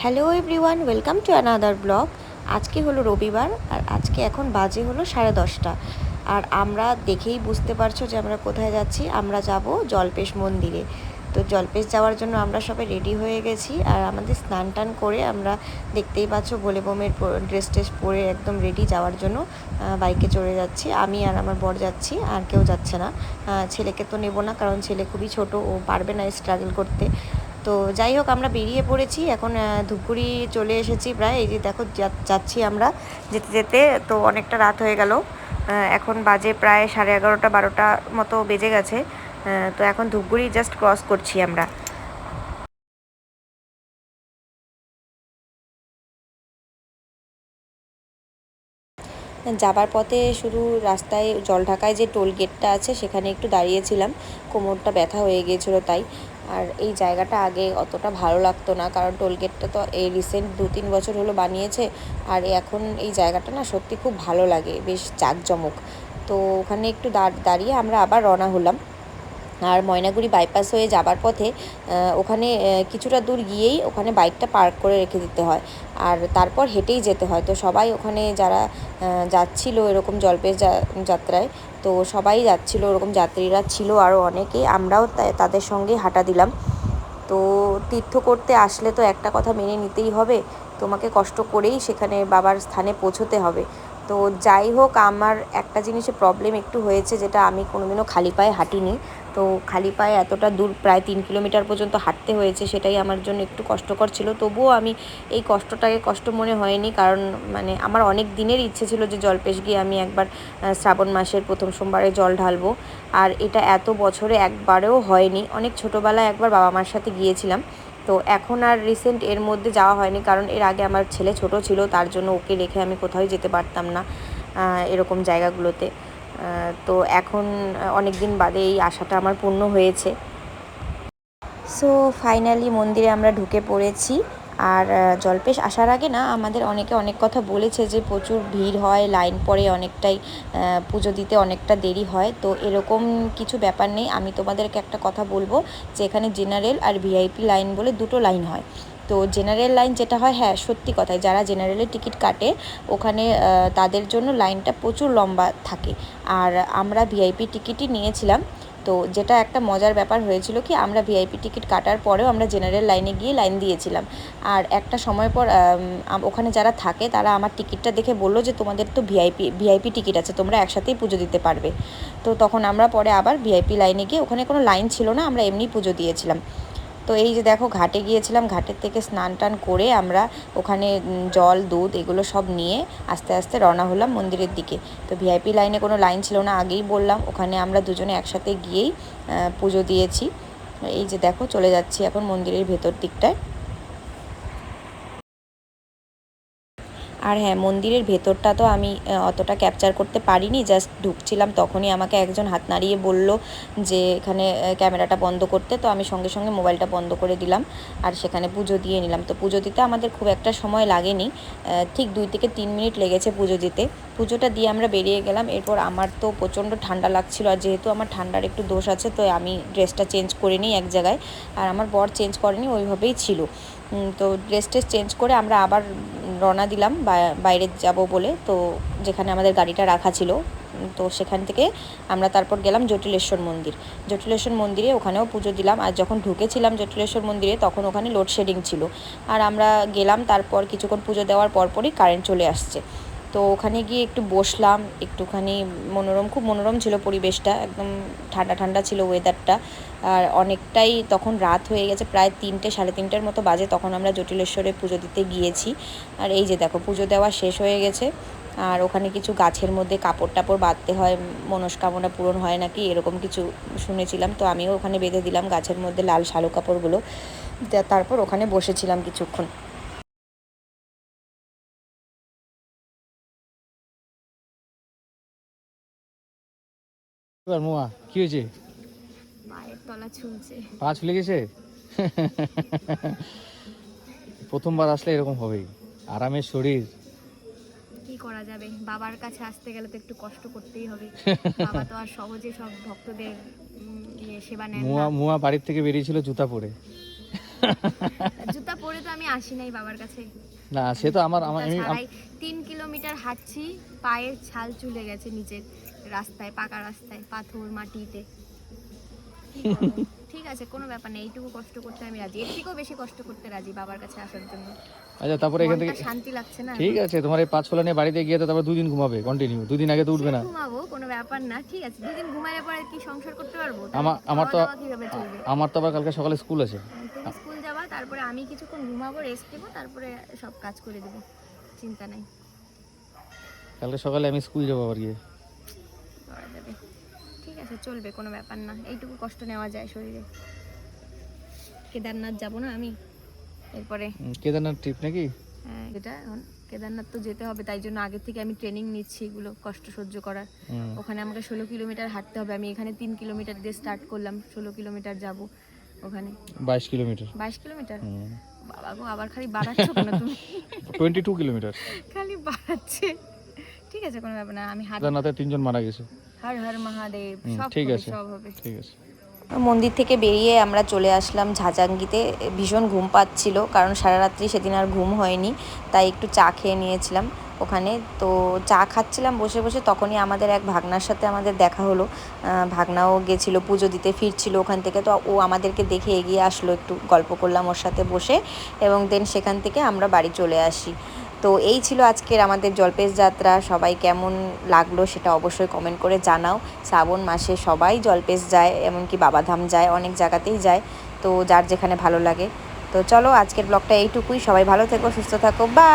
Hello everyone, welcome to another blog. আজকে হলো রবিবার আর আজকে এখন বাজে হলো 10:30। আর আমরা দেখেই বুঝতে পারছো যে আমরা কোথায় যাচ্ছি। আমরা যাব জল্পেশ মন্দিরে। তো জল্পেশ যাওয়ার জন্য আমরা সবাই রেডি হয়ে গেছি আর আমাদের স্নান টান করে আমরা দেখতেই পাচ্ছ ভোলে বোমের ড্রেস ট্রেস পরে একদম রেডি যাওয়ার জন্য বাইকে চড়ে যাচ্ছি। আমি আর আমার বর যাচ্ছি, আর কেউ যাচ্ছে না। ছেলেকে তো নেব না, কারণ ছেলে খুবই ছোট, ও পারবে না স্ট্রাগল করতে। তো যাই হোক, আমরা বেরিয়ে পড়েছি এখন। ধূপগুড়ি চলে এসেছি প্রায়। এই যে দেখো যাচ্ছি আমরা যেতে যেতে। তো অনেকটা রাত হয়ে গেল, এখন বাজে প্রায় 11:30 12টা মতো বেজে গেছে। তো এখন ধূপগুড়ি জাস্ট ক্রস করছি আমরা। যাবার পথে শুধু রাস্তায় জলঢাকায় যে টোল গেটটা আছে সেখানে একটু দাঁড়িয়েছিলাম, কোমরটা ব্যথা হয়ে গিয়েছিলো তাই। আর এই জায়গাটা আগে অতটা ভালো লাগতো না, কারণ টোল গেটটা তো এই রিসেন্ট 2-3 বছর হলো বানিয়েছে। আর এখন এই জায়গাটা না সত্যি খুব ভালো লাগে, বেশ জাঁকজমক। তো ওখানে একটু দাঁড়িয়ে আমরা আবার রওনা হলাম। আর ময়নাগুড়ি বাইপাস হয়ে যাবার পথে ওখানে কিছুটা দূর গিয়েই ওখানে বাইকটা পার্ক করে রেখে দিতে হয়, আর তারপর হেঁটেই যেতে হয়। তো সবাই ওখানে যারা যাচ্ছিল এরকম জল্পেশ যাত্রায়, তো সবাই যাচ্ছিল, ওরকম যাত্রীরা ছিল আরও অনেকেই। আমরাও তাদের সঙ্গে হাঁটা দিলাম। তো তীর্থ করতে আসলে তো একটা কথা মেনে নিতেই হবে, তোমাকে কষ্ট করেই সেখানে বাবার স্থানে পৌঁছতে হবে। তো যাই হোক, আমার একটা জিনিসে প্রবলেম একটু হয়েছে, যেটা আমি কোনোদিনও খালি পায়ে হাঁটিনি। তো খালি পায়ে এতটা দূর প্রায় 3 কিলোমিটার পর্যন্ত হাঁটতে হয়েছে, সেটাই আমার জন্য একটু কষ্টকর ছিল। তবুও আমি এই কষ্টটাকে কষ্ট মনে হয়নি, কারণ মানে আমার অনেক দিনের ইচ্ছে ছিল যে জল্পেশ গিয়ে আমি একবার শ্রাবণ মাসের প্রথম সোমবারে জল ঢালবো। আর এটা এত বছরে একবারেও হয়নি। অনেক ছোটোবেলায় একবার বাবা মার সাথে গিয়েছিলাম, তো এখন আর রিসেন্ট এর মধ্যে যাওয়া হয়নি, কারণ এর আগে আমার ছেলে ছোট ছিল, তার জন্য ওকে রেখে আমি কোথাও যেতে পারতাম না এরকম জায়গাগুলোতে। তো এখন অনেক দিন বাদে এই আশাটা আমার পূর্ণ হয়েছে। সো ফাইনালি মন্দিরে আমরা ঢুকে পড়েছি। আর জল্পেশ আসার আগে না আমাদের অনেকে অনেক কথা বলেছে যে প্রচুর ভিড় হয়, লাইন পড়ে অনেকটাই, পুজো দিতে অনেকটা দেরি হয়। তো এরকম কিছু ব্যাপার নেই। আমি তোমাদেরকে একটা কথা বলবো যে এখানে জেনারেল আর ভিআইপি লাইন বলে দুটো লাইন হয়। তো জেনারেল লাইন যেটা হয়, হ্যাঁ সত্যি কথাই, যারা জেনারেলের টিকিট কাটে ওখানে তাদের জন্য লাইনটা প্রচুর লম্বা থাকে। আর আমরা ভিআইপি টিকিটই নিয়েছিলাম। তো যেটা একটা মজার ব্যাপার হয়েছিল কি, আমরা ভিআইপি টিকিট কাটার পরেও আমরা জেনারেল লাইনে গিয়ে লাইন দিয়েছিলাম। আর একটা সময় পর ওখানে যারা থাকে তারা আমার টিকিটটা দেখে বললো যে তোমাদের তো ভিআইপি টিকিট আছে, তোমরা একসাথেই পুজো দিতে পারবে। তো তখন আমরা পরে আবার ভিআইপি লাইনে গিয়ে, ওখানে কোনো লাইন ছিল না, আমরা এমনি পুজো দিয়েছিলাম। তো এই যে দেখো, ঘাটে গিয়েছিলাম, ঘাটের থেকে স্নান টান করে আমরা ওখানে জল দুধ এগুলো সব নিয়ে আস্তে আস্তে রওনা হলাম মন্দিরের দিকে। তো ভিআইপি লাইনে কোনো লাইন ছিল না, আগেই বললাম। ওখানে আমরা দুজনে একসাথে গিয়েই পুজো দিয়েছি। এই যে দেখো, চলে যাচ্ছি এখন মন্দিরের ভেতর দিকটায়। আর হ্যাঁ, মন্দিরের ভেতরটা তো আমি অতটা ক্যাপচার করতে পারিনি, জাস্ট ঢুকছিলাম তখনই আমাকে একজন হাত নাড়িয়ে বলল যে এখানে ক্যামেরাটা বন্ধ করতে। তো আমি সঙ্গে সঙ্গে মোবাইলটা বন্ধ করে দিলাম আর সেখানে পুজো দিয়ে নিলাম। তো পুজো দিতে আমাদের খুব একটা সময় লাগেনি, ঠিক 2 থেকে 3 মিনিট লেগেছে পুজো দিতে। পুজোটা দিয়ে আমরা বেরিয়ে গেলাম। এরপর আমার তো প্রচণ্ড ঠান্ডা লাগছিল, আর যেহেতু আমার ঠান্ডার একটু দোষ আছে, তো আমি ড্রেসটা চেঞ্জ করে নিই এক জায়গায়, আর আমার বর চেঞ্জ করেনি, ওইভাবেই ছিল। তো ড্রেস ট্রেস চেঞ্জ করে আমরা আবার রওনা দিলাম বাইরে যাব বলে। তো যেখানে আমাদের গাড়িটা রাখা ছিল, তো সেখান থেকে আমরা তারপর গেলাম জটিলেশ্বর মন্দির। জটিলেশ্বর মন্দিরে ওখানেও পুজো দিলাম। আর যখন ঢুকেছিলাম জটিলেশ্বর মন্দিরে তখন ওখানে লোডশেডিং ছিল। আর আমরা গেলাম, তারপর কিছুক্ষণ পুজো দেওয়ার পরপরই কারেন্ট চলে আসছে। তো ওখানে গিয়ে একটু বসলাম, একটুখানি খুব মনোরম ছিল পরিবেশটা, একদম ঠান্ডা ঠান্ডা ছিল ওয়েদারটা। আর অনেকটাই তখন রাত হয়ে গেছে, প্রায় 3টে 3:30টার মতো বাজে তখন আমরা জটিলেশ্বরে পুজো দিতে গিয়েছি। আর এই যে দেখো, পুজো দেওয়া শেষ হয়ে গেছে। আর ওখানে কিছু গাছের মধ্যে কাপড় টাপড় বাঁধতে হয়, মনস্কামনা পূরণ হয় নাকি এরকম কিছু শুনেছিলাম। তো আমিও ওখানে বেঁধে দিলাম গাছের মধ্যে লাল শালু কাপড়গুলো। তারপর ওখানে বসেছিলাম কিছুক্ষণ। এবার মোয়া কি হয়েছে? পায়ের তলা ছুলছে। পা ছুলে গেছে? প্রথমবার আসলে এরকম হবেই। আরামের শরীর। কি করা যাবে, বাবার কাছে আসতে গেলে তো একটু কষ্ট করতেই হবে। বাবা তো আর সহজে সব ভক্তদের সেবা নেন না। মোয়া মোয়া বাড়ির থেকে বেরিয়েছিল জুতা পরে। জুতা করে তো আমি আসি নাই বাবার কাছে। না সে তো আমার আমার আমি ছাড়াই 3 কিলোমিটার হাঁটছি, পায়ের ছাল চুলে গেছে নিচের রাস্তায়, পাকা রাস্তায়, পাথর মাটিতে। কি করবো? ঠিক আছে, কোনো ব্যাপার নেই, এইটুকু কষ্ট করতে আমি রাজি, এর থেকেও বেশি কষ্ট করতে রাজি বাবার কাছে আসার জন্য। আচ্ছা তারপরে এখান থেকে মনটা শান্তি লাগছে না? ঠিক আছে, তোমার এই 5 ফলা নিয়ে বাড়িতে গিয়ে তো তারপর 2 দিন ঘুমাবে কন্টিনিউ, 2 দিন আগে তো উঠবে না। ঘুমাবো, কোনো ব্যাপার না, ঠিক আছে, দুদিন ঘুমালে পরে কি সংসার করতে পারবো? আমার তো কিভাবে চলবে? আমার তো আবার কালকে সকালে স্কুল আছে। তুমি স্কুল যাবা, তারপরে আমি কিছুক্ষণ ঘুমাবো, রেস্ট নেবো, তারপরে সব কাজ করে দেবো, চিন্তা নাই। কালকে সকালে আমি স্কুল যাবো আবার গিয়ে। করা যাবে, ঠিক আছে, চলবে, কোনো ব্যাপার না, এইটুকু কষ্ট নেওয়া যায় শরীরে। কেদারনাথ যাব না আমি এরপরে? কেদারনাথ ট্রিপ নাকি? হ্যাঁ, এটা এখন কেদারনাথ তো যেতে হবে, তাই জন্য আগে থেকে আমি ট্রেনিং নিচ্ছি এগুলো কষ্ট সহ্য করার। ওখানে আমাকে 16 কিলোমিটার হাঁটতে হবে, আমি এখানে 3 কিলোমিটার দিয়ে স্টার্ট করলাম, 16 কিলোমিটার যাব ওখানে। 22 কিলোমিটার। 22 কিলোমিটার? বাবা গো, আবার খালি বাড়াচ্ছ কেন তুমি? 22 কিলোমিটার খালি বাড়াচ্ছে। ঠিক আছে, কোনো ব্যাপার না, আমি কেদারনাথে 3 জন মারা গেছে। হর হর মহাদেব, সব ঠিক হবে, আছে, সব হবে। ঠিক আছে। মন্দির থেকে বেরিয়ে আমরা চলে আসলাম ঝাজাঙ্গিতে। ভীষণ ঘুম পাচ্ছিল, কারণ সারা রাত্রি সেদিন আর ঘুম হয়নি, তাই একটু চা খেয়ে নিয়েছিলাম ওখানে। তো চা খাচ্ছিলাম বসে বসে, তখনই আমাদের এক ভাগনার সাথে আমাদের দেখা হলো। ভাগনাও গেছিলো পুজো দিতে, ফিরছিল ওখান থেকে, তো ও আমাদেরকে দেখে এগিয়ে আসলো, একটু গল্প করলাম ওর সাথে বসে, এবং দেন সেখান থেকে আমরা বাড়ি চলে আসি। তো এই ছিল আজকের আমাদের জল্পেশ যাত্রা। সবাই কেমন লাগলো সেটা অবশ্যই কমেন্ট করে জানাও। শ্রাবণ মাসে সবাই জল্পেশ যায়, এমনকি বাবাধাম যায়, অনেক জায়গাতেই যায়, তো যার যেখানে ভালো লাগে। তো চলো, আজকের ব্লগটা এইটুকুই। সবাই ভালো থেকো, সুস্থ থাকো, বাই।